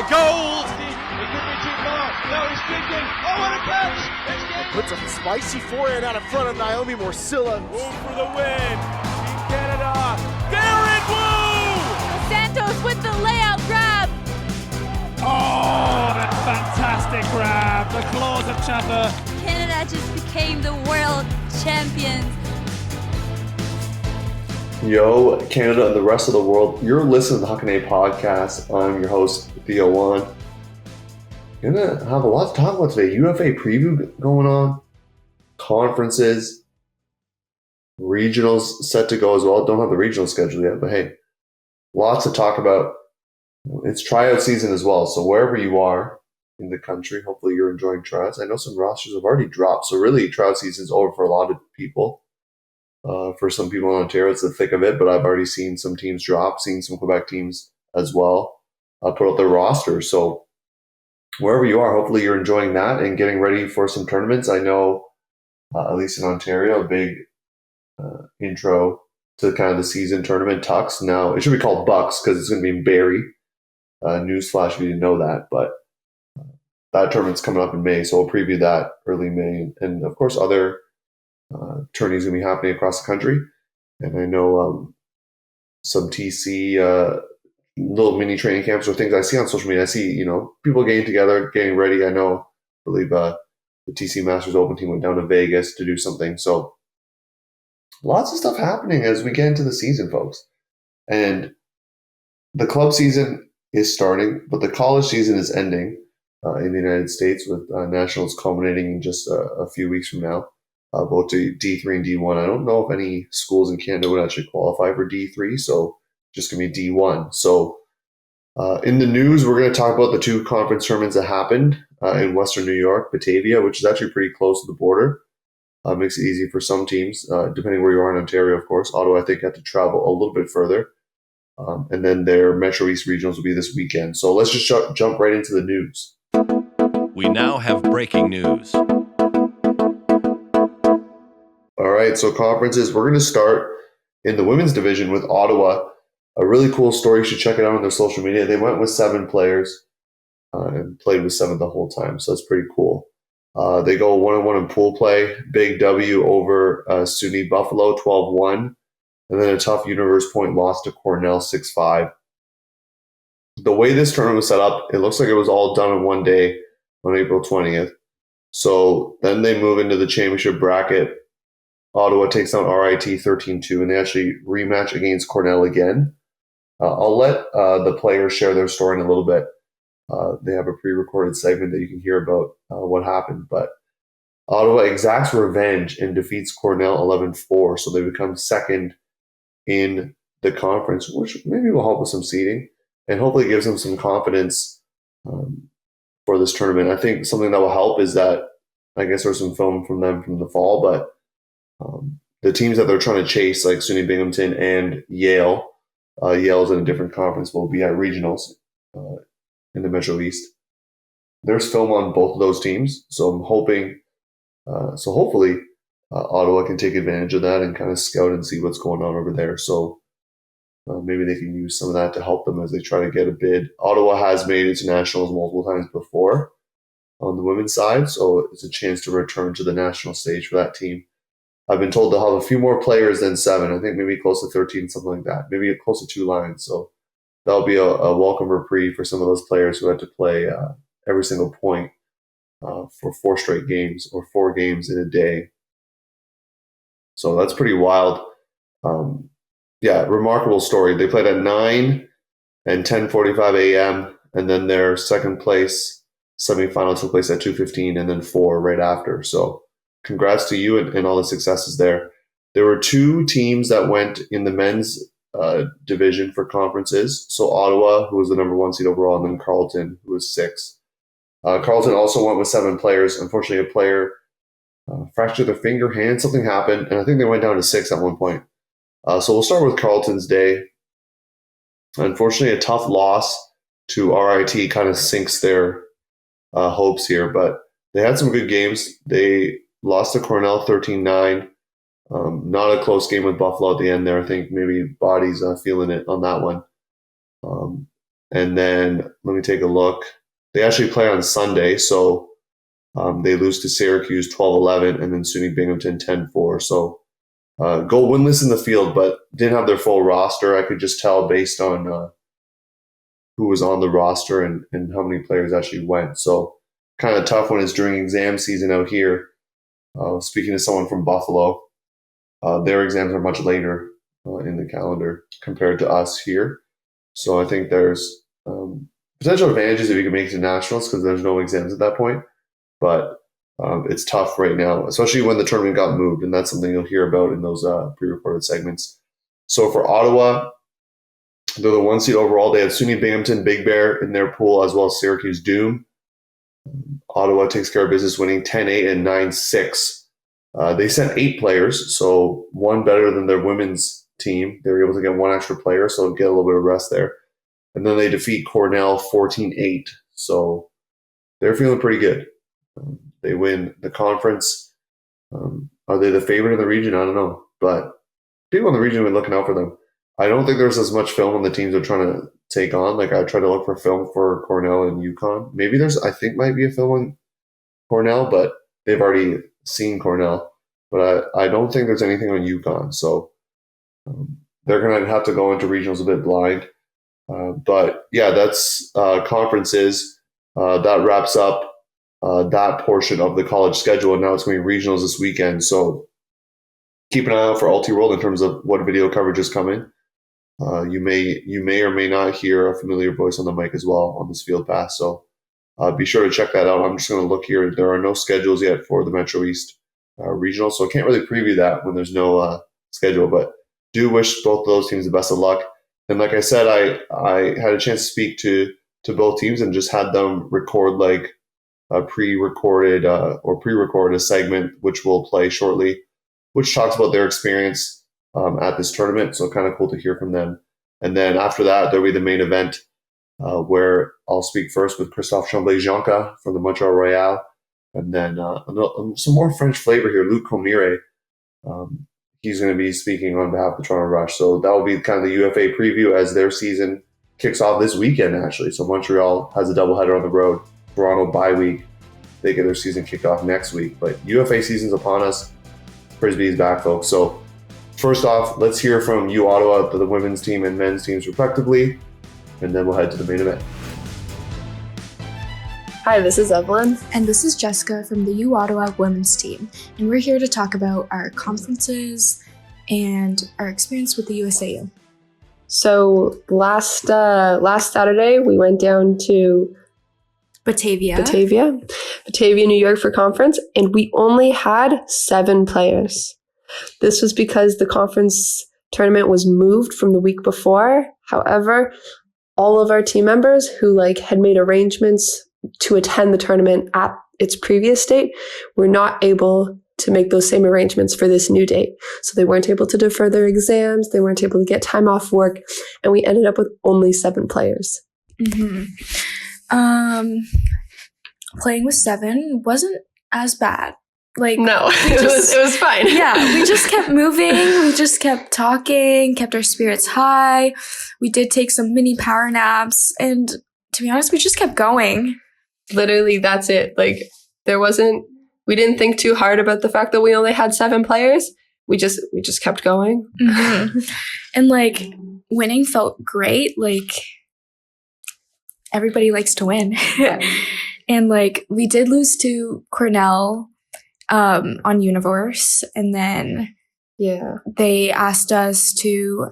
goal. He could be too far. No, he's kicking. Oh, what a catch! It's Puts a spicy forehand out in front of Naomi Morcilla. Wu for the win. Team Canada. Darren Wu! Santos with the layout grab. Oh, that fantastic grab. The claws of Chaffer. Canada just became the world champions. Yo, Canada and the rest of the world. You're listening to the Huckin podcast. I'm your host, Theo. Gonna have a lot to talk about today. UFA preview going on, conferences, regionals set to go as well. Don't have the regional schedule yet, but hey, lots to talk about. It's tryout season as well, so wherever you are in the country, hopefully you're enjoying tryouts. I know some rosters have already dropped, so really tryout season is over for a lot of people. For some people in Ontario, it's the thick of it, but I've already seen some teams drop, seen some Quebec teams as well put out their rosters. So wherever you are, hopefully you're enjoying that and getting ready for some tournaments. I know, at least in Ontario, a big intro to kind of the season tournament, Tux. Now, it should be called Bucks because it's going to be in Barrie. Newsflash if you didn't know that, but that tournament's coming up in May, so we'll preview that early May. And of course, other tourneys going to be happening across the country. And I know some TC little mini training camps or things I see on social media. I see, people getting together, getting ready. I believe the TC Masters Open team went down to Vegas to do something. So lots of stuff happening as we get into the season, folks. And the club season is starting, but the college season is ending in the United States with nationals culminating in just a few weeks from now, both to D3 and D1. I don't know if any schools in Canada would actually qualify for D3, so just going to be D1. So in the news, we're going to talk about the two conference tournaments that happened in Western New York, Batavia, which is actually pretty close to the border. Makes it easy for some teams, depending where you are in Ontario, of course. Ottawa, I think, had to travel a little bit further. And then their Metro East regionals will be this weekend. So let's just jump right into the news. We now have breaking news. All right, so conferences. We're going to start in the women's division with Ottawa. A really cool story. You should check it out on their social media. They went with 7 players and played with 7 the whole time, so that's pretty cool. They go 1-1 in pool play. Big W over SUNY Buffalo, 12-1. And then a tough Universe Point loss to Cornell, 6-5. The way this tournament was set up, it looks like it was all done in one day on April 20th. So then they move into the championship bracket. Ottawa takes down RIT 13-2, and they actually rematch against Cornell again. I'll let the players share their story in a little bit. They have a pre-recorded segment that you can hear about what happened. But Ottawa exacts revenge and defeats Cornell 11-4, so they become second in the conference, which maybe will help with some seeding and hopefully gives them some confidence for this tournament. I think something that will help is that I guess there's some film from them from the fall, but the teams that they're trying to chase, like SUNY Binghamton and Yale, Yale's in a different conference, will be at regionals in the Metro East. There's film on both of those teams, so I'm hoping, hopefully Ottawa can take advantage of that and kind of scout and see what's going on over there. So maybe they can use some of that to help them as they try to get a bid. Ottawa has made it to nationals multiple times before on the women's side, so it's a chance to return to the national stage for that team. I've been told they'll have a few more players than 7. I think maybe close to 13, something like that. Maybe close to 2 lines. So that'll be a welcome reprieve for some of those players who had to play every single point for 4 straight games or 4 games in a day. So that's pretty wild. Remarkable story. They played at 9 and 10:45 a.m. and then their second place semifinal took place at 2:15 and then 4 right after. So congrats to you and all the successes there. There were 2 teams that went in the men's division for conferences. So Ottawa, who was the number 1 seed overall, and then Carleton, who was 6. Carleton also went with 7 players. Unfortunately, a player fractured their finger, hand, something happened, and I think they went down to 6 at one point. So we'll start with Carleton's day. Unfortunately, a tough loss to RIT kind of sinks their hopes here, but they had some good games. They lost to Cornell 13-9. Not a close game with Buffalo at the end there. I think maybe Body's feeling it on that one. And then let me take a look. They actually play on Sunday, so they lose to Syracuse 12-11 and then SUNY Binghamton 10-4. So go winless in the field, but didn't have their full roster. I could just tell based on who was on the roster and how many players actually went. So kind of tough when it's during exam season out here. Speaking to someone from Buffalo, their exams are much later in the calendar compared to us here. So I think there's potential advantages if you can make it to nationals because there's no exams at that point. But it's tough right now, especially when the tournament got moved, and that's something you'll hear about in those pre-recorded segments. So for Ottawa, they're the 1 seed overall. They have SUNY Binghamton, Big Bear in their pool, as well as Syracuse Doom. Ottawa takes care of business, winning 10-8 and 9-6. They sent 8 players, so one better than their women's team. They were able to get one extra player, so get a little bit of rest there. And then they defeat Cornell 14-8, so they're feeling pretty good. They win the conference. Are they the favorite in the region? I don't know, but people in the region have been looking out for them. I don't think there's as much film on the teams they're trying to take on. Like I tried to look for film for Cornell and UConn. Maybe I think might be a film on Cornell, but they've already seen Cornell. But I don't think there's anything on UConn. So they're going to have to go into regionals a bit blind. But yeah, that's conferences. That wraps up that portion of the college schedule. And now it's going to be regionals this weekend. So keep an eye out for Ultiworld in terms of what video coverage is coming. You may or may not hear a familiar voice on the mic as well on this field pass. So be sure to check that out. I'm just going to look here. There are no schedules yet for the Metro East regional, so I can't really preview that when there's no schedule, but do wish both of those teams the best of luck. And like I said, I had a chance to speak to both teams and just had them record like a pre-recorded a segment, which we'll play shortly, which talks about their experience at this tournament. So kind of cool to hear from them. And then after that, there'll be the main event where I'll speak first with Christophe Tremblay-Joncas from the Montreal Royale. And then some more French flavor here, Luc Comiré. He's going to be speaking on behalf of the Toronto Rush. So that will be kind of the UFA preview as their season kicks off this weekend, actually. So Montreal has a doubleheader on the road. Toronto bye week. They get their season kicked off next week. But UFA season's upon us. Frisbee's back, folks. So first off, let's hear from U Ottawa, the women's team and men's teams respectively, and then we'll head to the main event. Hi, this is Evelyn. And this is Jessica from the U Ottawa women's team, and we're here to talk about our conferences and our experience with the USAU. So last Saturday, we went down to Batavia, New York for conference, and we only had 7 players. This was because the conference tournament was moved from the week before. However, all of our team members who had made arrangements to attend the tournament at its previous date were not able to make those same arrangements for this new date. So they weren't able to defer their exams, they weren't able to get time off work, and we ended up with only 7 players. Mm-hmm. Playing with 7 wasn't as bad. No, it was fine. Yeah, we just kept moving. We just kept talking, kept our spirits high. We did take some mini power naps. And to be honest, we just kept going. Literally, that's it. We didn't think too hard about the fact that we only had 7 players. We just kept going. Mm-hmm. And winning felt great. Everybody likes to win. And we did lose to Cornell on Universe, and then they asked us to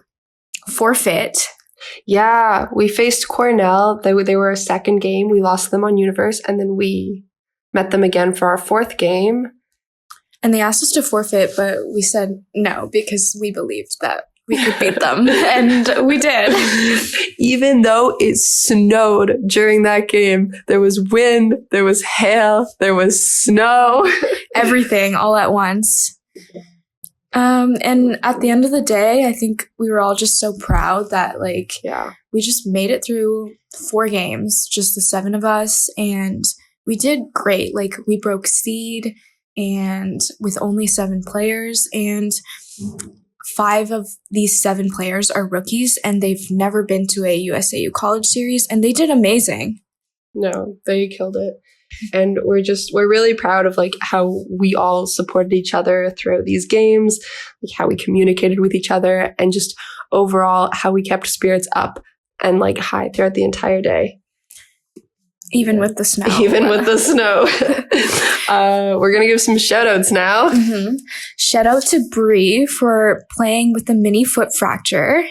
forfeit. Yeah, we faced Cornell. They were our second game. We lost them on Universe, and then we met them again for our 4th game. And they asked us to forfeit, but we said no because we believed that we could beat them, and we did. Even though it snowed during that game, there was wind, there was hail, there was snow. Everything all at once. And at the end of the day, I think we were all just so proud that we just made it through 4 games, just the 7 of us, and we did great. We broke seed and with only 7 players, and 5 of these 7 players are rookies, and they've never been to a USAU college series, and they did amazing. No, they killed it. And we're really proud of like how we all supported each other throughout these games, like how we communicated with each other, and just overall how we kept spirits up and like high throughout the entire day. Even with the snow. Even with the snow. We're going to give some shout outs now. Mm-hmm. Shout out to Bree for playing with a mini foot fracture.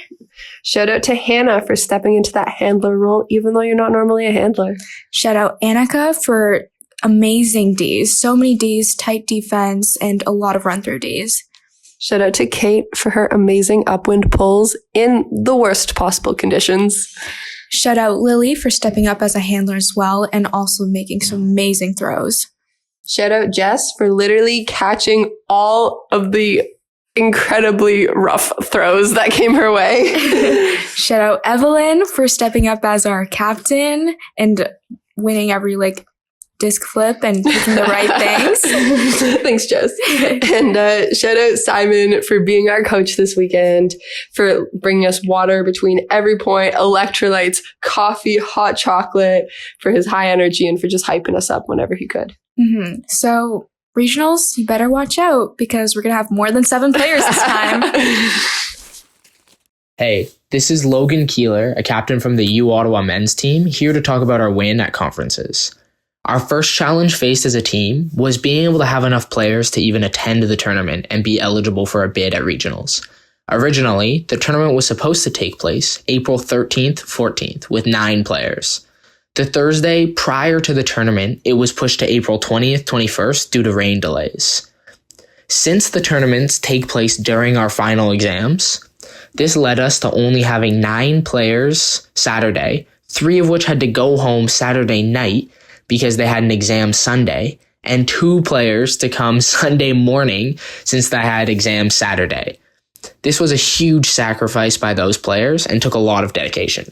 Shout out to Hannah for stepping into that handler role, even though you're not normally a handler. Shout out Annika for amazing Ds. So many Ds, tight defense, and a lot of run-through Ds. Shout out to Kate for her amazing upwind pulls in the worst possible conditions. Shout out Lily for stepping up as a handler as well and also making some amazing throws. Shout out Jess for literally catching all of the incredibly rough throws that came her way. Shout out Evelyn for stepping up as our captain and winning every disc flip and picking the right things. Thanks, Jess. And shout out Simon for being our coach this weekend, for bringing us water between every point, electrolytes, coffee, hot chocolate, for his high energy and for just hyping us up whenever he could. Mm-hmm. So regionals, you better watch out because we're going to have more than 7 players this time. Hey, this is Logan Keillor, a captain from the U Ottawa men's team, here to talk about our win at conferences. Our first challenge faced as a team was being able to have enough players to even attend the tournament and be eligible for a bid at regionals. Originally, the tournament was supposed to take place April 13th, 14th, with 9 players. The Thursday prior to the tournament, it was pushed to April 20th, 21st due to rain delays. Since the tournaments take place during our final exams, this led us to only having 9 players Saturday, 3 of which had to go home Saturday night because they had an exam Sunday, and 2 players to come Sunday morning since they had exams Saturday. This was a huge sacrifice by those players and took a lot of dedication.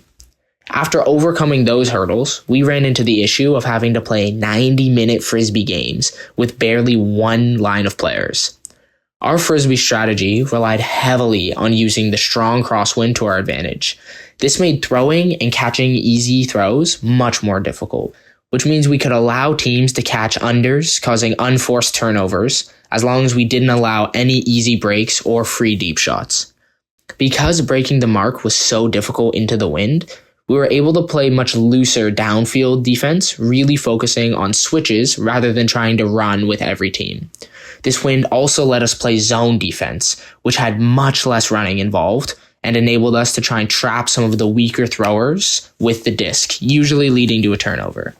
After overcoming those hurdles, we ran into the issue of having to play 90-minute Frisbee games with barely 1 line of players. Our Frisbee strategy relied heavily on using the strong crosswind to our advantage. This made throwing and catching easy throws much more difficult, which means we could allow teams to catch unders, causing unforced turnovers, as long as we didn't allow any easy breaks or free deep shots. Because breaking the mark was so difficult into the wind, we were able to play much looser downfield defense, really focusing on switches rather than trying to run with every team. This wind also let us play zone defense, which had much less running involved, and enabled us to try and trap some of the weaker throwers with the disc, usually leading to a turnover.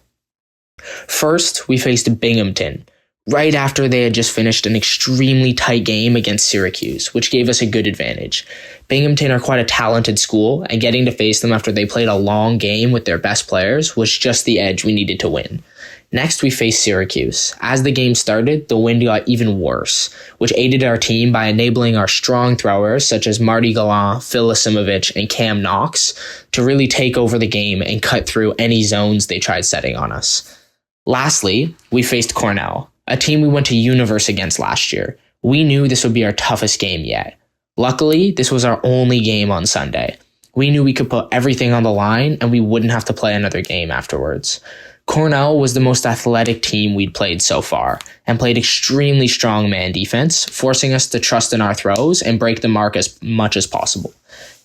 First, we faced Binghamton, right after they had just finished an extremely tight game against Syracuse, which gave us a good advantage. Binghamton are quite a talented school, and getting to face them after they played a long game with their best players was just the edge we needed to win. Next, we faced Syracuse. As the game started, the wind got even worse, which aided our team by enabling our strong throwers, such as Marty Gallant, Phil Asimovich, and Cam Knox, to really take over the game and cut through any zones they tried setting on us. Lastly, we faced Cornell, a team we went to Universe against last year. We knew this would be our toughest game yet. Luckily, this was our only game on Sunday. We knew we could put everything on the line and we wouldn't have to play another game afterwards. Cornell was the most athletic team we'd played so far and played extremely strong man defense, forcing us to trust in our throws and break the mark as much as possible.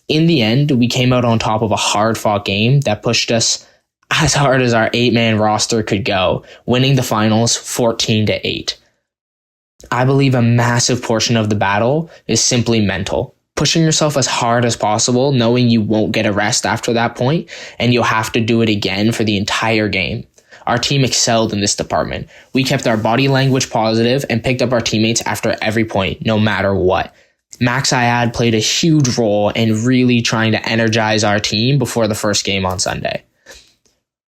In the end, we came out on top of a hard-fought game that pushed us as hard as our 8-man roster could go, winning the finals 14-8. I believe a massive portion of the battle is simply mental. Pushing yourself as hard as possible, knowing you won't get a rest after that point, and you'll have to do it again for the entire game. Our team excelled in this department. We kept our body language positive and picked up our teammates after every point, no matter what. Max Ayad played a huge role in really trying to energize our team before the first game on Sunday.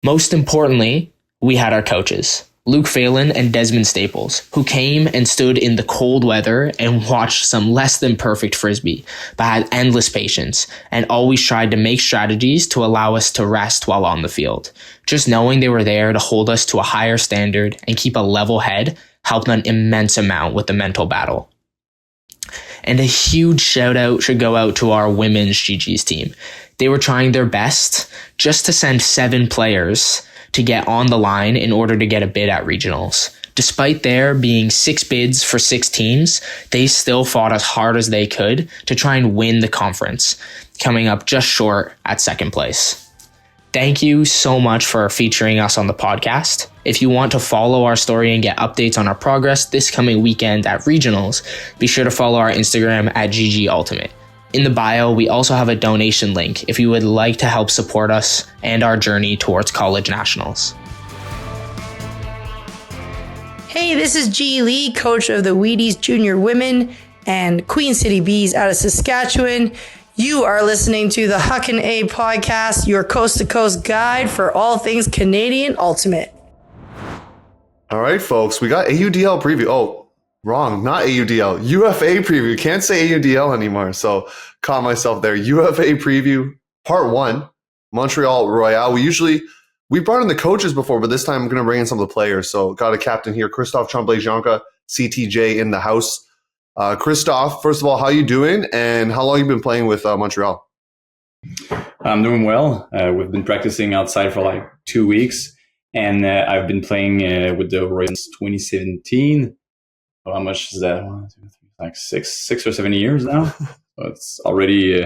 Most importantly, we had our coaches, Luke Phelan and Desmond Staples, who came and stood in the cold weather and watched some less than perfect Frisbee, but had endless patience and always tried to make strategies to allow us to rest while on the field. Just knowing they were there to hold us to a higher standard and keep a level head helped an immense amount with the mental battle. And a huge shout out should go out to our women's GG's team. They were trying their best just to send 7 players to get on the line in order to get a bid at regionals. Despite there being 6 bids for 6 teams, they still fought as hard as they could to try and win the conference, coming up just short at 2nd place. Thank you so much for featuring us on the podcast. If you want to follow our story and get updates on our progress this coming weekend at regionals, be sure to follow our Instagram at GGUltimate. In the bio, we also have a donation link if you would like to help support us and our journey towards college nationals. Hey, this is G. Lee, coach of the Wheaties Junior Women and Queen City Bees out of Saskatchewan. You are listening to the Huckin A podcast, your coast-to-coast guide for all things Canadian Ultimate. All right, folks, we got AUDL preview. Oh, wrong, not AUDL. UFA preview. Can't say AUDL anymore, so caught myself there. UFA preview, part 1, Montreal Royale. We brought in the coaches before, but this time I'm going to bring in some of the players. So got a captain here, Christophe Tremblay-Joncas, CTJ in the house. Christophe, first of all, how you doing, and how long you been playing with Montreal? I'm doing well. We've been practicing outside for like 2 weeks, and I've been playing with the Royals since 2017. How much is that? 1, 2, 3, like 6 or 7 years now. So it's already.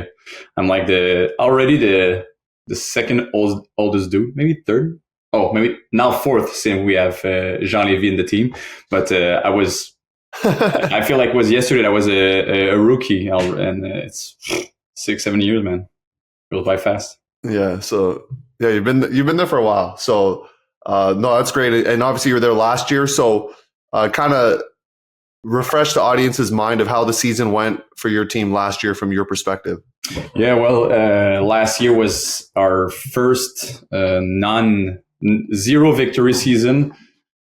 I'm like the second oldest dude, maybe third. Oh, maybe now 4th, since we have Jean Lévy in the team. But I feel like it was yesterday that I was a rookie, and it's 6-7 years, man. It goes by fast. Yeah. So yeah, you've been there for a while. So no, that's great. And obviously you were there last year. So kind of refresh the audience's mind of how the season went for your team last year from your perspective. Yeah. Well, last year was our first zero victory season.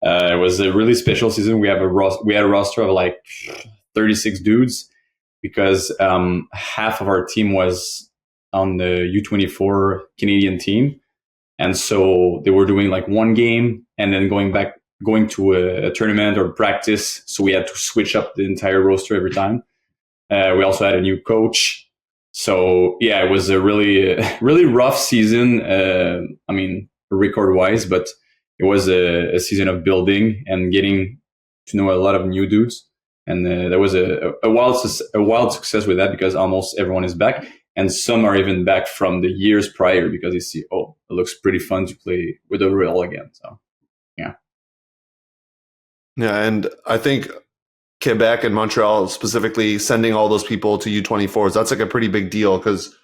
It was a really special season. We had a roster of like 36 dudes because half of our team was on the U24 Canadian team. And so they were doing like one game and then going to a tournament or practice. So we had to switch up the entire roster every time. We also had a new coach. So yeah, it was a really rough season. Record wise, but it was a season of building and getting to know a lot of new dudes. And there was a wild success with that because almost everyone is back. And some are even back from the years prior because they see, oh, it looks pretty fun to play with the Royal again. So, yeah. Yeah, and I think Quebec and Montreal specifically sending all those people to U24s, that's like a pretty big deal because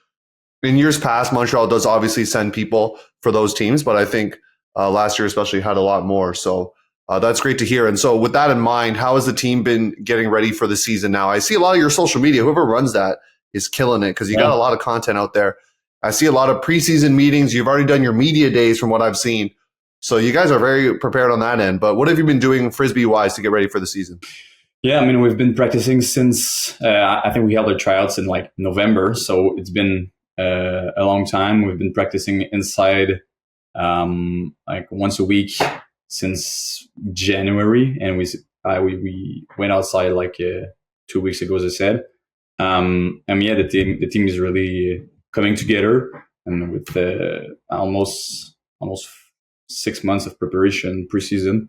in years past, Montreal does obviously send people for those teams, but I think last year especially had a lot more. So that's great to hear. And so with that in mind, how has the team been getting ready for the season now? I see a lot of your social media. Whoever runs that is killing it because you got a lot of content out there. I see a lot of preseason meetings. You've already done your media days from what I've seen. So you guys are very prepared on that end. But what have you been doing Frisbee-wise to get ready for the season? Yeah, we've been practicing since, I think we held our tryouts in like November. So it's been a long time. We've been practicing inside like once a week since January, and we went outside like 2 weeks ago, as I said. The team is really coming together, and with almost 6 months of preparation preseason,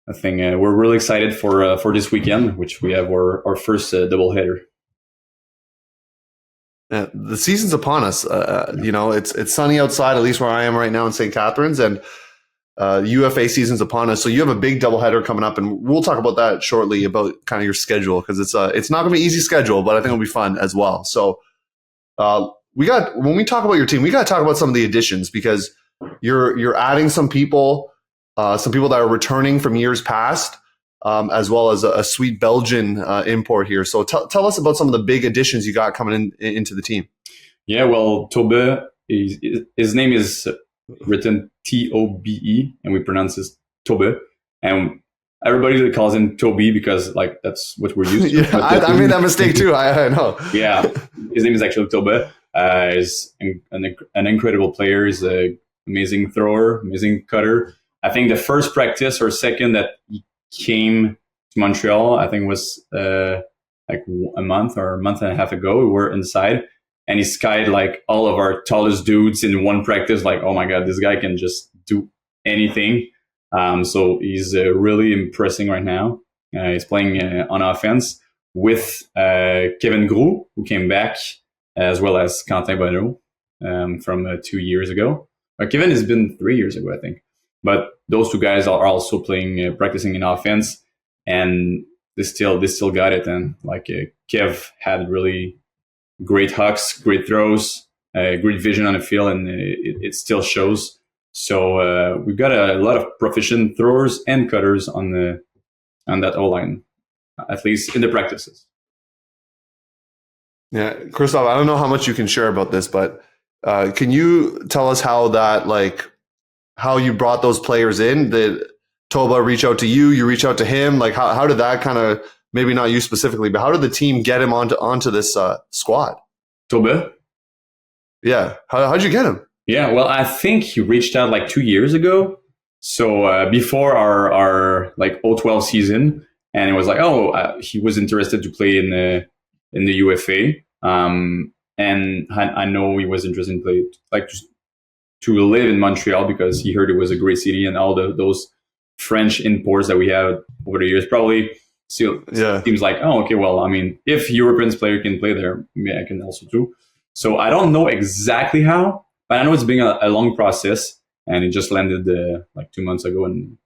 I think we're really excited for this weekend, which we have our first doubleheader. The season's upon us. It's sunny outside, at least where I am right now in St. Catharines, and UFA season's upon us. So you have a big doubleheader coming up, and we'll talk about that shortly about kind of your schedule because it's not going to be an easy schedule, but I think it'll be fun as well. So when we talk about your team, we got to talk about some of the additions because you're adding some people that are returning from years past. As well as a sweet Belgian import here. So tell us about some of the big additions you got coming into the team. Yeah, well, Tobe, his name is written Tobe, and we pronounce it Tobe. And everybody calls him Toby because like that's what we're used to. Yeah, I made that mistake too. I know. Yeah, his name is actually Tobe. He's an incredible player. He's an amazing thrower, amazing cutter. I think the first practice or second that he came to Montreal, I think was like a month or a month and a half ago. We were inside, and he skied like all of our tallest dudes in one practice. Like, oh my god, this guy can just do anything. So he's really impressing right now. He's playing on offense with Kevin Gros, who came back, as well as Quentin Bonneau from 2 years ago. Kevin has been 3 years ago, I think. But those two guys are also playing, practicing in offense, and they still got it. And like Kev had really great hucks, great throws, great vision on the field, and it still shows. So we've got a lot of proficient throwers and cutters on that O-line, at least in the practices. Yeah, Christophe, I don't know how much you can share about this, but can you tell us how you brought those players in? Did Toba reach out to you? You reach out to him? Like how did that kind of, maybe not you specifically, but how did the team get him onto this squad? Toba? Yeah. How'd you get him? Yeah, well, I think he reached out like 2 years ago. So before our like 012 season, and it was like, he was interested to play in the UFA. And I know he was interested in play, like to live in Montreal, because he heard it was a great city, and all those French imports that we have over the years probably still seems like, okay, well, I mean, if European player can play there, maybe I can also too. So I don't know exactly how, but I know it's been a long process, and it just landed like 2 months ago, and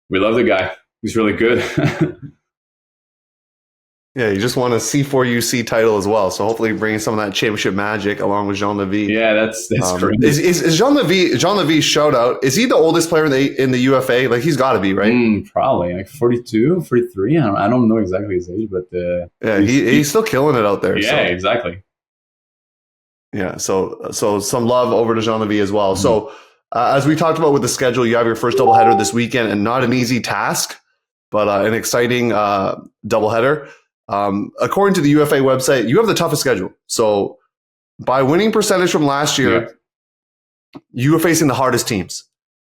we love the guy. He's really good. Yeah, you just won a C4UC title as well, so hopefully bringing some of that championship magic along with Jean Levy. Yeah, that's great. Is Jean Levy shout out? Is he the oldest player in the UFA? Like, he's got to be, right? Probably like 42, 43. I don't know exactly his age, but yeah, he's still killing it out there. Yeah, so. Exactly. Yeah, so some love over to Jean Levy as well. Mm-hmm. So as we talked about with the schedule, you have your first doubleheader this weekend, and not an easy task, but an exciting doubleheader. According to the UFA website, you have the toughest schedule. So by winning percentage from last year, you are facing the hardest teams.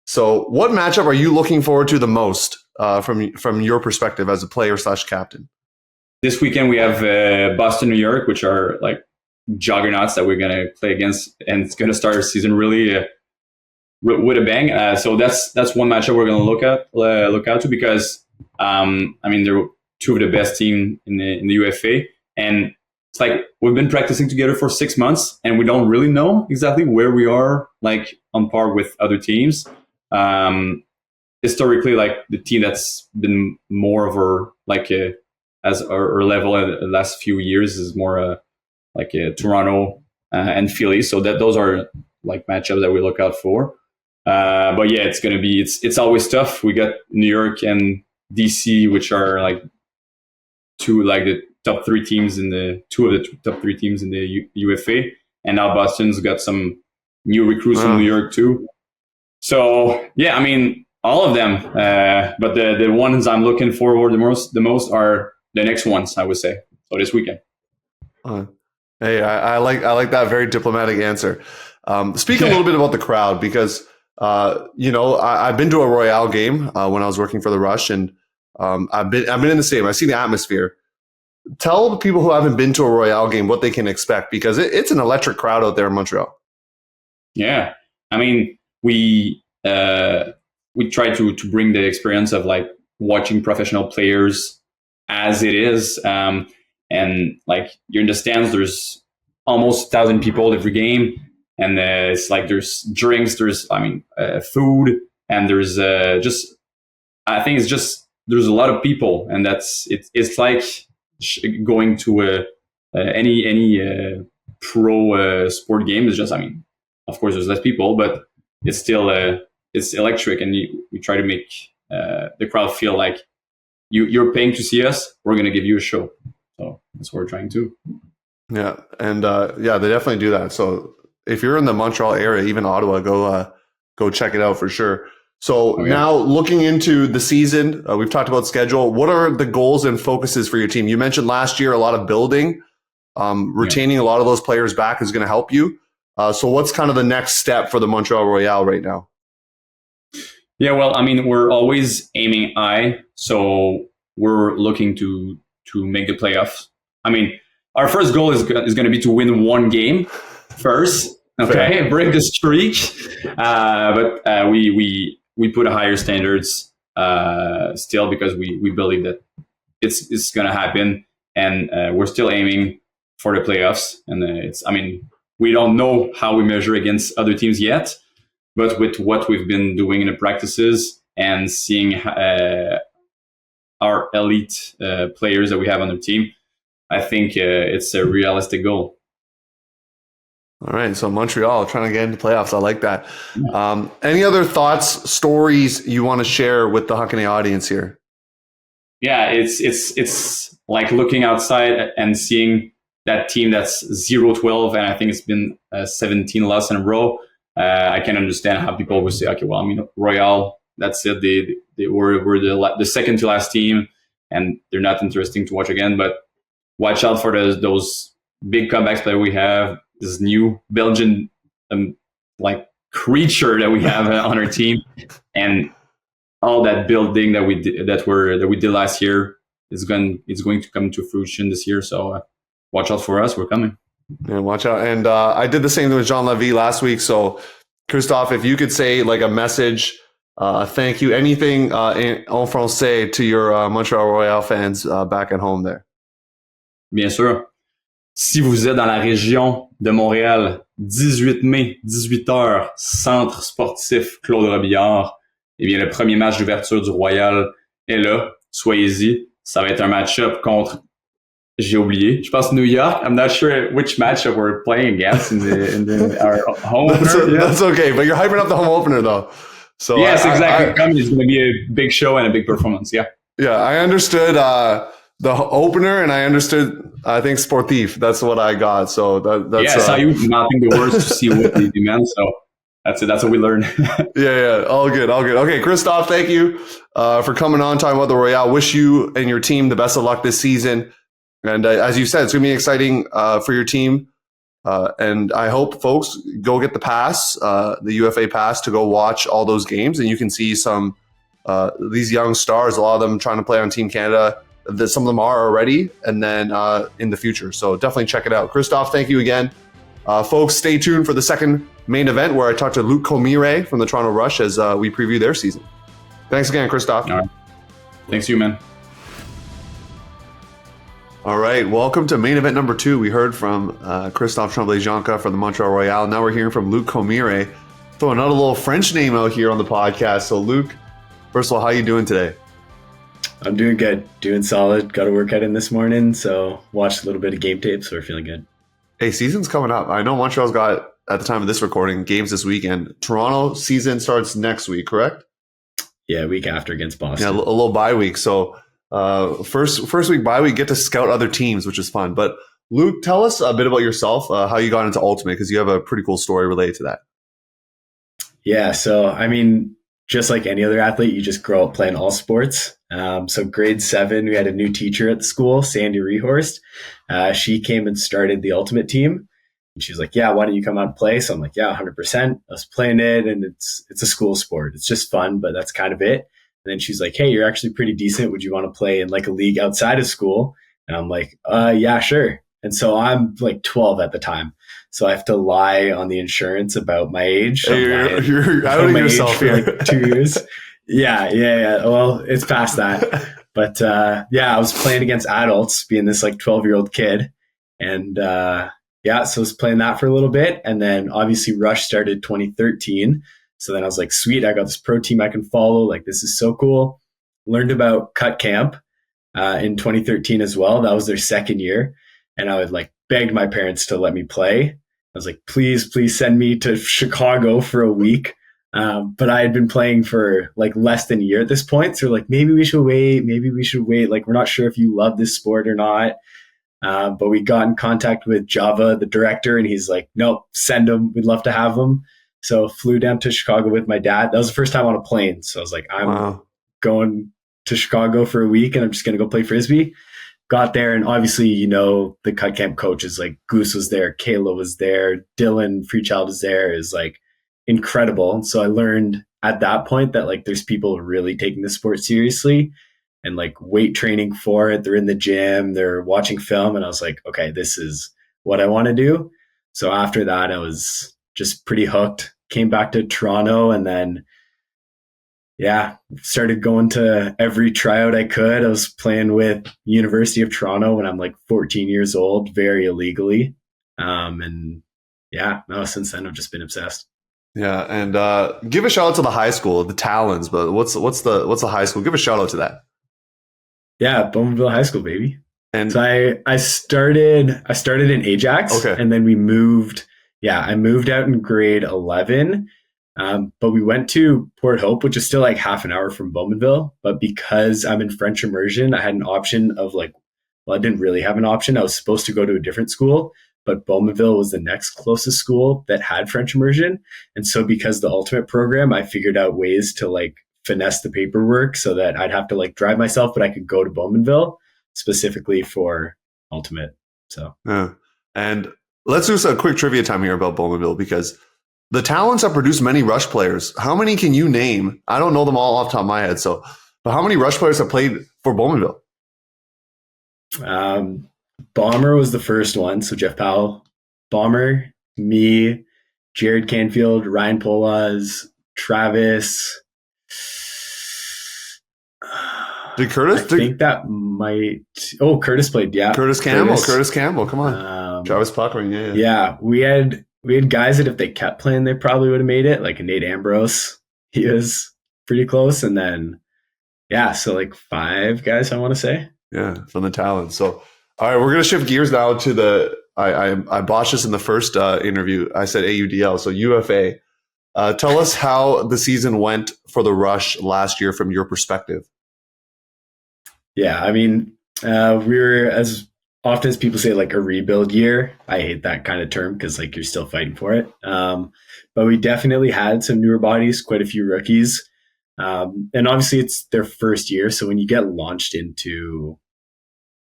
So what matchup are you looking forward to the most from your perspective as a player / captain? This weekend we have Boston, New York, which are like juggernauts that we're going to play against, and it's going to start our season really with a bang. So that's one matchup we're going to look out to, because I mean, they're two of the best team in the UFA, and it's like we've been practicing together for 6 months, and we don't really know exactly where we are, like on par with other teams. Historically, like the team that's been more of as our level in the last few years is more like Toronto and Philly. So those are like matchups that we look out for. But yeah, it's gonna be it's always tough. We got New York and DC, which are like two of the top three teams in the UFA, and now Boston's got some new recruits from New York too. So yeah, I mean all of them, but the ones I'm looking forward the most are the next ones, I would say. So this weekend. Hey, I like that very diplomatic answer. Speak a little bit about the crowd, because I've been to a Royale game when I was working for the Rush, and I've been in the stadium. I've seen the atmosphere. Tell the people who haven't been to a Royale game what they can expect, because it's an electric crowd out there in Montreal. Yeah, I mean we try to bring the experience of like watching professional players as it is, and like you're in the stands. There's almost 1,000 people every game, and it's like there's drinks, there's food, and there's I think it's just there's a lot of people, and it's like going to any pro sport game. Is just, I mean, of course there's less people, but it's still it's electric, and we try to make the crowd feel like you're paying to see us. We're going to give you a show. So that's what we're trying to. Yeah, and they definitely do that. So if you're in the Montreal area, even Ottawa, go check it out for sure. So now looking into the season, we've talked about schedule. What are the goals and focuses for your team? You mentioned last year a lot of building, retaining a lot of those players back is going to help you. So what's kind of the next step for the Montreal Royale right now? Yeah, well, I mean, we're always aiming high, so we're looking to make the playoffs. I mean, our first goal is going to be to win one game first. Okay, break the streak. But we put a higher standards still because we believe that it's going to happen, and we're still aiming for the playoffs. And we don't know how we measure against other teams yet, but with what we've been doing in the practices and seeing our elite players that we have on the team, I think it's a realistic goal. All right, so Montreal trying to get into playoffs. I like that. Any other thoughts, stories you want to share with the Huckin audience here? Yeah, it's like looking outside and seeing that team that's 0-12, and I think it's been 17 losses in a row. I can understand how people would say, okay, well, I mean, Royal, that's it. They were the second to last team, and they're not interesting to watch again. But watch out for those big comebacks that we have. This new Belgian creature that we have on our team, and all that building that we did last year is going to come to fruition this year. So watch out for us. We're coming. Yeah, watch out. And I did the same thing with Jean Levy last week. So Christophe, if you could say like a message, thank you, anything en français to your Montreal Royal fans back at home there. Bien sûr. Si vous êtes dans la région de Montréal, 18 mai, 18h, Centre sportif Claude Robillard, eh bien, le premier match d'ouverture du Royal est là. Soyez-y. Ça va être un match-up contre, j'ai oublié, je pense New York. I'm not sure which matchup we're playing against in our home opener. That's okay, but you're hyping up the home opener, though. So yes, exactly. It's going to be a big show and a big performance, yeah. Yeah, I understood the opener, and I understood, I think, Sportif. That's what I got. So that's yeah, so you nothing the worst to see what they demand. So that's it. That's what we learned. yeah. All good. Okay, Christophe, thank you for coming on, talking about the Royale. Wish you and your team the best of luck this season. And as you said, it's going to be exciting for your team. And I hope folks go get the pass, the UFA pass, to go watch all those games, and you can see some these young stars. A lot of them trying to play on Team Canada. Some of them are already, and then in the future. So definitely check it out. Christophe, thank you again. Folks, stay tuned for the second main event where I talked to Luc Comiré from the Toronto Rush as we preview their season. Thanks again, Christophe. All right. Thanks you, man. All right, welcome to main event number 2. We heard from Christophe Tremblay-Joncas for the Montreal Royale. Now we're hearing from Luc Comiré. Throwing out a little French name out here on the podcast. So Luc, first of all, how are you doing today? I'm doing good, doing solid. Got a workout in this morning, so watched a little bit of game tape, so we're feeling good. Hey, season's coming up. I know Montreal's got, at the time of this recording, games this weekend. Toronto season starts next week, correct? Yeah, week after against Boston. Yeah, a little bye week. So first week bye week, get to scout other teams, which is fun. But Luc, tell us a bit about yourself, how you got into Ultimate, because you have a pretty cool story related to that. Yeah, so I mean, just like any other athlete, you just grow up playing all sports. So grade 7, we had a new teacher at the school, Sandy Rehorst. She came and started the Ultimate team. And she was like, yeah, why don't you come out and play? So I'm like, yeah, 100%. I was playing it, and it's a school sport. It's just fun, but that's kind of it. And then she's like, hey, you're actually pretty decent. Would you want to play in like a league outside of school? And I'm like, yeah, sure. And so I'm like 12 at the time. So I have to lie on the insurance about my age. Hey, you're outing yourself here. For like 2 years. Yeah. Well, it's past that. But I was playing against adults, being this like 12-year-old kid. And so I was playing that for a little bit. And then obviously Rush started 2013. So then I was like, sweet, I got this pro team I can follow. Like, this is so cool. Learned about Cut Camp in 2013 as well. That was their second year. And I would like begged my parents to let me play. I was like, please send me to Chicago for a week. But I had been playing for like less than a year at this point. So like, maybe we should wait. Like, we're not sure if you love this sport or not. But we got in contact with Java, the director, and he's like, nope, send them. We'd love to have them. So flew down to Chicago with my dad. That was the first time on a plane. So I was like, I'm going to Chicago for a week and I'm just going to go play Frisbee. Got there, and obviously, you know, the Cut Camp coaches, like Goose was there, Kayla was there, Dylan Freechild is there, is like incredible. So I learned at that point that like there's people really taking the sport seriously. and like weight training for it. They're in the gym, they're watching film, and I was like, okay, this is what I want to do. So after that, I was just pretty hooked. Came back to Toronto, and then started going to every tryout I could. I was playing with University of Toronto when I'm like 14 years old, very illegally. Since then I've just been obsessed. Yeah, and give a shout out to the high school, the Talons. But what's the high school? Give a shout out to that. Yeah, Bowmanville High School, baby. And so I started in Ajax, and then we moved. Yeah, I moved out in grade 11, but we went to Port Hope, which is still like half an hour from Bowmanville. But because I'm in French immersion, I had an option of I didn't really have an option. I was supposed to go to a different school, but Bowmanville was the next closest school that had French immersion. And so because the ultimate program, I figured out ways to finesse the paperwork so that I'd have to drive myself, but I could go to Bowmanville specifically for ultimate. So, yeah. And let's do a quick trivia time here about Bowmanville, because the Talons have produced many rush players. How many can you name? I don't know them all off the top of my head. But how many rush players have played for Bowmanville? Bomber was the first one. So Jeff Powell, Bomber, me, Jared Canfield, Ryan Polas, Travis. Did Curtis? I think that might. Oh, Curtis played. Yeah, Curtis Campbell. Come on, Travis Puckering. Yeah. Yeah, we had guys that if they kept playing, they probably would have made it. Like Nate Ambrose, he was pretty close, and then so 5 guys, I want to say. Yeah, from the Talons. So, all right, we're gonna shift gears now to the. I botched this in the first interview. I said AUDL, so UFA. Tell us how the season went for the Rush last year from your perspective. Yeah, I mean, we were, as often as people say, a rebuild year. I hate that kind of term because you're still fighting for it. But we definitely had some newer bodies, quite a few rookies. And obviously it's their first year. So when you get launched into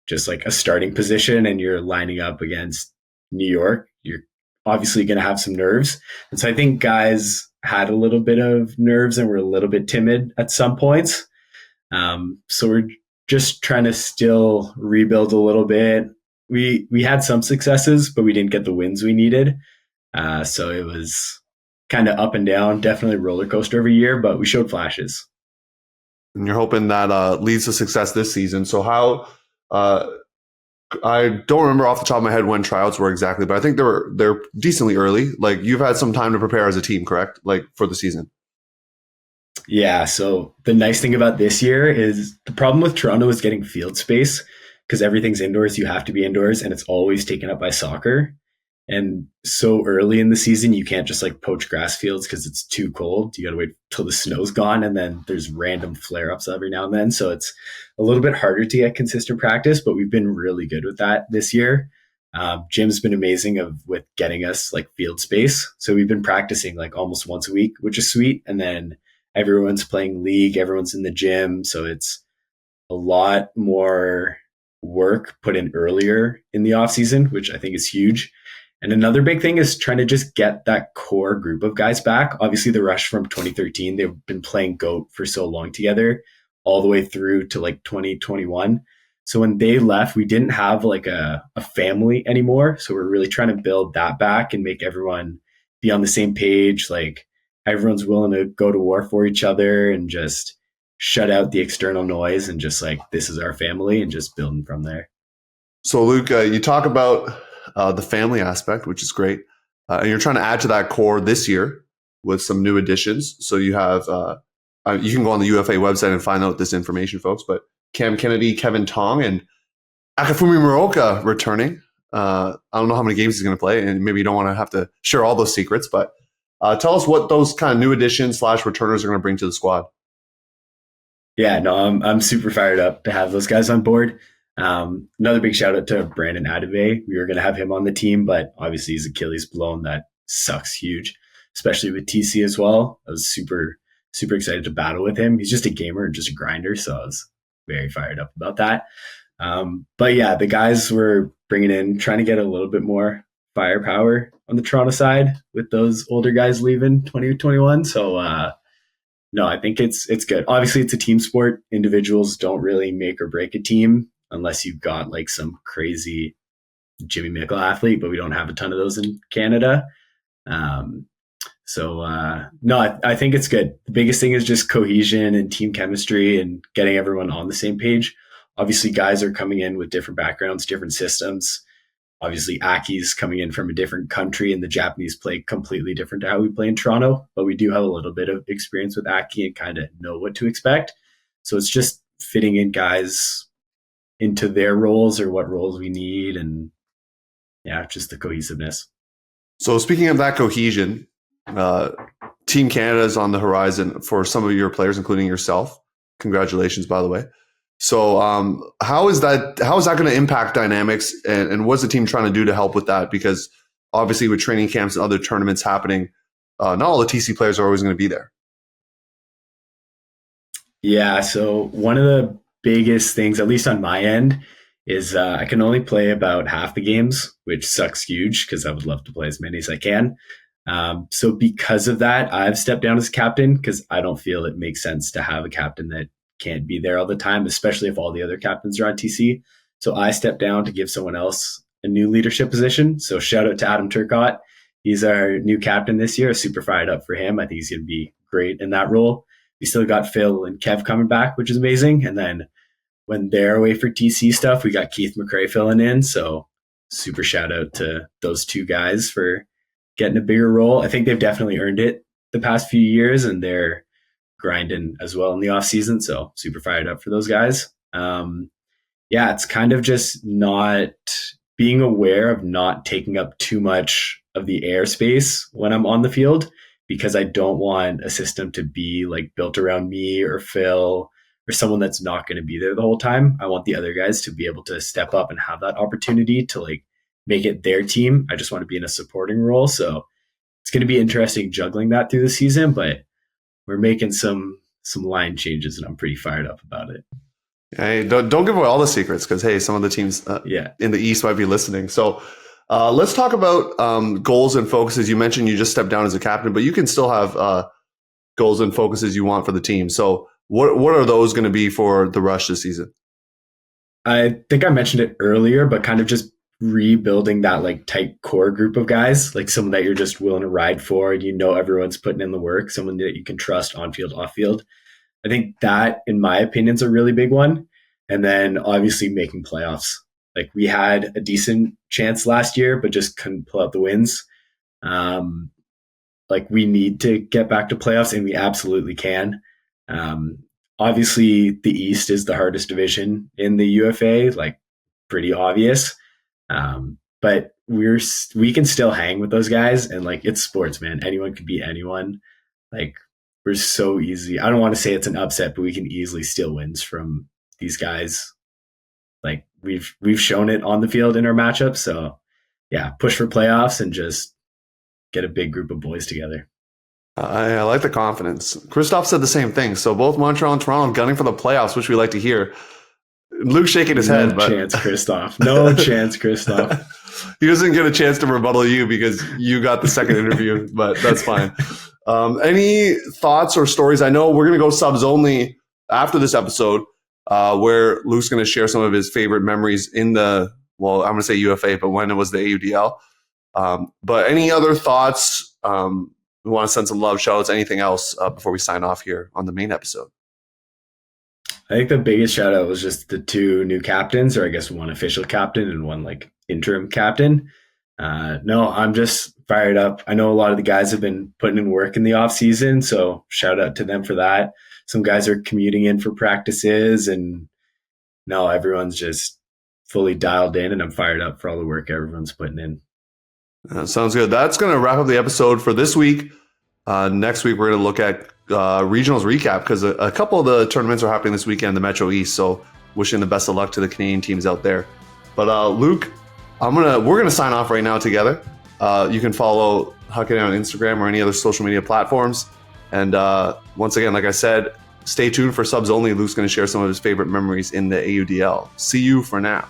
just a starting position and you're lining up against New York, you're obviously going to have some nerves. And so I think guys had a little bit of nerves and were a little bit timid at some points. So we're just trying to still rebuild a little bit. We had some successes, but we didn't get the wins we needed. So it was kind of up and down, definitely roller coaster every year, but we showed flashes. And you're hoping that leads to success this season. So how, I don't remember off the top of my head when tryouts were exactly, but I think they're decently early. You've had some time to prepare as a team, correct? For the season. Yeah. So the nice thing about this year is the problem with Toronto is getting field space, because everything's indoors. You have to be indoors, and it's always taken up by soccer. And so early in the season, you can't just poach grass fields because it's too cold. You got to wait till the snow's gone, and then there's random flare-ups every now and then. So it's a little bit harder to get consistent practice, but we've been really good with that this year. Jim's been amazing with getting us field space. So we've been practicing almost once a week, which is sweet. And then everyone's playing league, everyone's in the gym. So it's a lot more work put in earlier in the off season, which I think is huge. And another big thing is trying to just get that core group of guys back. Obviously the Rush from 2013, they've been playing GOAT for so long together, all the way through to 2021. So when they left, we didn't have a family anymore. So we're really trying to build that back and make everyone be on the same page. Everyone's willing to go to war for each other and just shut out the external noise and just this is our family, and just building from there. So Luke, you talk about the family aspect, which is great. And you're trying to add to that core this year with some new additions. So you have, you can go on the UFA website and find out this information, folks, but Cam Kennedy, Kevin Tong, and Akafumi Moroka returning. I don't know how many games he's going to play, and maybe you don't want to have to share all those secrets, but tell us what those kind of new additions / returners are going to bring to the squad. Yeah, no, I'm super fired up to have those guys on board. Another big shout out to Brandon Adave. We were going to have him on the team, but obviously his Achilles blown. That sucks huge, especially with TC as well. I was super, super excited to battle with him. He's just a gamer and just a grinder. So I was very fired up about that. But yeah, the guys we're bringing in, trying to get a little bit more firepower on the Toronto side with those older guys leaving 2021. So no, I think it's good. Obviously, it's a team sport. Individuals don't really make or break a team unless you've got like some crazy Jimmy Mickle athlete, but we don't have a ton of those in Canada. No, I think it's good. The biggest thing is just cohesion and team chemistry and getting everyone on the same page. Obviously, guys are coming in with different backgrounds, different systems. Obviously, Aki's coming in from a different country, and the Japanese play completely different to how we play in Toronto. But we do have a little bit of experience with Aki and kind of know what to expect. So it's just fitting in guys into their roles or what roles we need, and just the cohesiveness. So speaking of that cohesion, Team Canada is on the horizon for some of your players, including yourself. Congratulations, by the way. So how is that going to impact dynamics, and what's the team trying to do to help with that? Because obviously with training camps and other tournaments happening, not all the TC players are always going to be there. Yeah, so one of the biggest things, at least on my end, is I can only play about half the games, which sucks huge because I would love to play as many as I can. So because of that, I've stepped down as captain because I don't feel it makes sense to have a captain that can't be there all the time, especially if all the other captains are on TC. So I stepped down to give someone else a new leadership position. So shout out to Adam Turcotte. He's our new captain this year. Super fired up for him. I think he's going to be great in that role. We still got Phil and Kev coming back, which is amazing. And then when they're away for TC stuff, we got Keith McRae filling in. So super shout out to those two guys for getting a bigger role. I think they've definitely earned it the past few years, and they're grinding as well in the off season. So super fired up for those guys. It's kind of just not being aware of not taking up too much of the airspace when I'm on the field, because I don't want a system to be like built around me or Phil or someone that's not going to be there the whole time. I want the other guys to be able to step up and have that opportunity to like make it their team. I just want to be in a supporting role. So it's going to be interesting juggling that through the season, but we're making some line changes and I'm pretty fired up about it. Hey, don't give away all the secrets, because hey, some of the teams in the East might be listening. So let's talk about goals and focuses. You mentioned you just stepped down as a captain, but you can still have goals and focuses you want for the team. So what are those going to be for the Rush this season? I think I mentioned it earlier, but kind of just rebuilding that like tight core group of guys, like someone that you're just willing to ride for, and everyone's putting in the work, someone that you can trust on field, off field. I think that, in my opinion, is a really big one. And then obviously making playoffs. Like we had a decent chance last year, but just couldn't pull out the wins. Like we need to get back to playoffs, and we absolutely can. Obviously the East is the hardest division in the UFA, like pretty obvious. But we can still hang with those guys, and like it's sports, man. Anyone could beat anyone. Like we're so easy. I don't want to say it's an upset, but we can easily steal wins from these guys. Like we've shown it on the field in our matchups. So yeah, push for playoffs and just get a big group of boys together. I like the confidence. Christophe said the same thing. So both Montreal and Toronto gunning for the playoffs, which we like to hear. Luke's shaking his head. No chance, Christophe. No chance, Christophe. He doesn't get a chance to rebuttal you because you got the second interview, but that's fine. Any thoughts or stories? I know we're going to go subs only after this episode, where Luke's going to share some of his favorite memories in I'm going to say UFA, but when it was the AUDL. But any other thoughts? We want to send some love, shout outs, anything else before we sign off here on the main episode? I think the biggest shout out was just the two new captains, or I guess one official captain and one like interim captain. No, I'm just fired up. I know a lot of the guys have been putting in work in the off season, so shout out to them for that. Some guys are commuting in for practices, and no, everyone's just fully dialed in, and I'm fired up for all the work everyone's putting in. Sounds good. That's going to wrap up the episode for this week. Next week, we're going to look at regionals recap, because a couple of the tournaments are happening this weekend in the Metro East. So wishing the best of luck to the Canadian teams out there. But Luke, we're gonna sign off right now together. You can follow Huckin on Instagram or any other social media platforms. And once again, like I said, stay tuned for subs only. Luke's going to share some of his favorite memories in the AUDL. See you for now.